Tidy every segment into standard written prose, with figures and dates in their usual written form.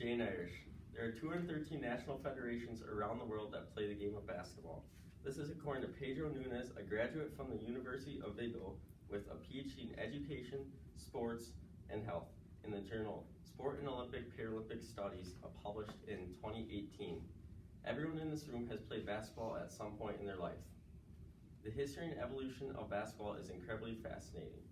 Jane Irish. There are 213 national federations around the world that play the game of basketball. This is according to Pedro Nunes, a graduate from the University of Vigo with a PhD in education, sports, and health, in the journal Sport and Olympic Paralympic Studies, published in 2018. Everyone in this room has played basketball at some point in their life. The history and evolution of basketball is incredibly fascinating.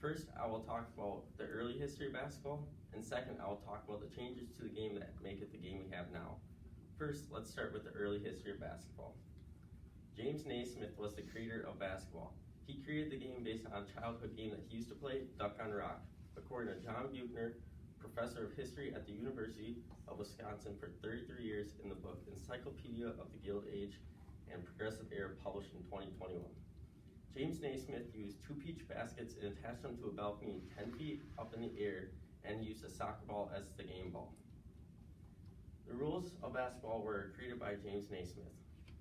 First, I will talk about the early history of basketball, and second, I will talk about the changes to the game that make it the game we have now. First, let's start with the early history of basketball. James Naismith was the creator of basketball. He created the game based on a childhood game that he used to play, Duck on Rock. According to John Buchner, professor of history at the University of Wisconsin for 33 years, in the book Encyclopedia of the Gilded Age and Progressive Era, published in 2021. James Naismith used 2 peach baskets and attached them to a balcony 10 feet up in the air, and used a soccer ball as the game ball. The rules of basketball were created by James Naismith.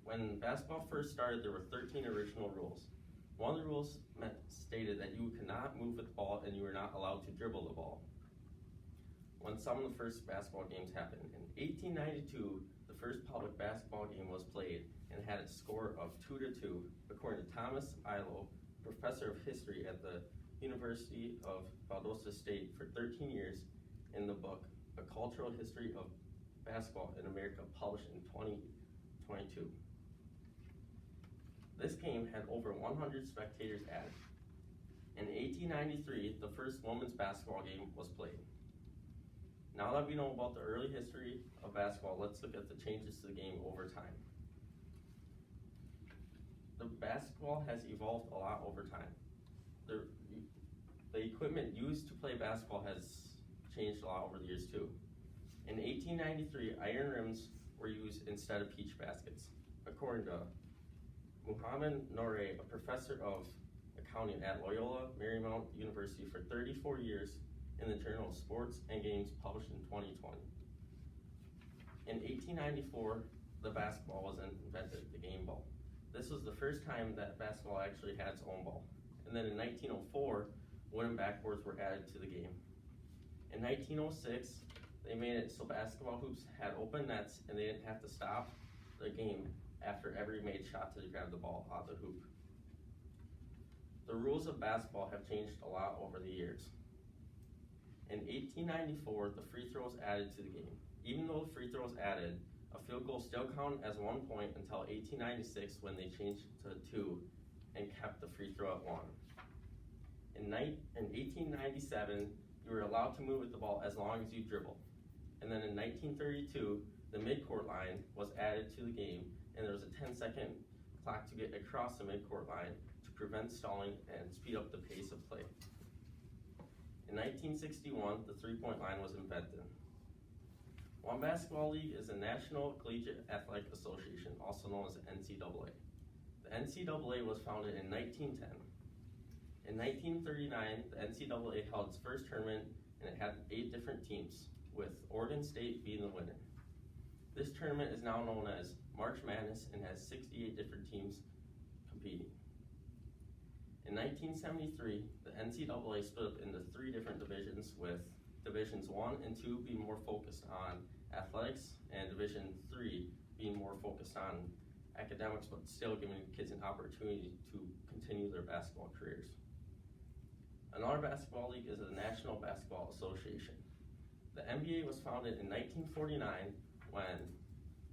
When basketball first started, there were 13 original rules. One of the rules stated that you could not move with the ball and you were not allowed to dribble the ball. When some of the first basketball games happened. In 1892, the first public basketball game was played and had a score of 2-2, according to Thomas Ilo, professor of history at the University of Valdosta State for 13 years, in the book A Cultural History of Basketball in America, published in 2022. This game had over 100 spectators added. In 1893, the first women's basketball game was played. Now that we know about the early history of basketball, let's look at the changes to the game over time. The basketball has evolved a lot over time. The equipment used to play basketball has changed a lot over the years too. In 1893, iron rims were used instead of peach baskets. According to Muhammad Noure, a professor of accounting at Loyola Marymount University for 34 years, in the journal Sports and Games, published in 2020. In 1894, the basketball was invented, the game ball. This was the first time that basketball actually had its own ball. And then in 1904, wooden backboards were added to the game. In 1906, they made it so basketball hoops had open nets and they didn't have to stop the game after every made shot to grab the ball out of the hoop. The rules of basketball have changed a lot over the years. In 1894, the free throws added to the game. Even though the free throws added, a field goal still counted as 1 point until 1896, when they changed it to 2 and kept the free throw at 1. In 1897, you were allowed to move with the ball as long as you dribbled. And then in 1932, the midcourt line was added to the game, and there was a 10-second clock to get across the midcourt line to prevent stalling and speed up the pace of play. In 1961, the three-point line was invented. One basketball league is the National Collegiate Athletic Association, also known as the NCAA. The NCAA was founded in 1910. In 1939, the NCAA held its first tournament, and it had 8 different teams, with Oregon State being the winner. This tournament is now known as March Madness and has 68 different teams competing. In 1973, the NCAA split up into 3 different divisions, with Divisions 1 and 2 being more focused on athletics, and Division 3 being more focused on academics, but still giving kids an opportunity to continue their basketball careers. Another basketball league is the National Basketball Association. The NBA was founded in 1949 when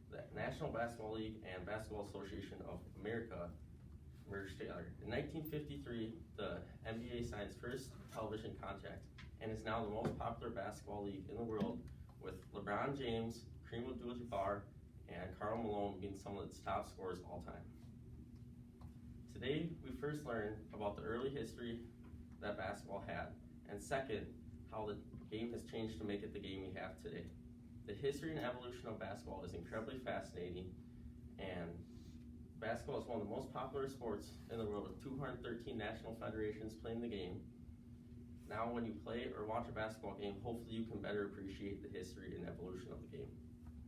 the National Basketball League and Basketball Association of America merged together. In 1953, the NBA signed its first television contract and is now the most popular basketball league in the world, with LeBron James, Kareem Abdul-Jabbar, and Karl Malone being some of its top scorers all time. Today, we first learned about the early history that basketball had, and second, how the game has changed to make it the game we have today. The history and evolution of basketball is incredibly fascinating, and basketball is one of the most popular sports in the world, with 213 national federations playing the game. Now when you play or watch a basketball game, hopefully you can better appreciate the history and evolution of the game.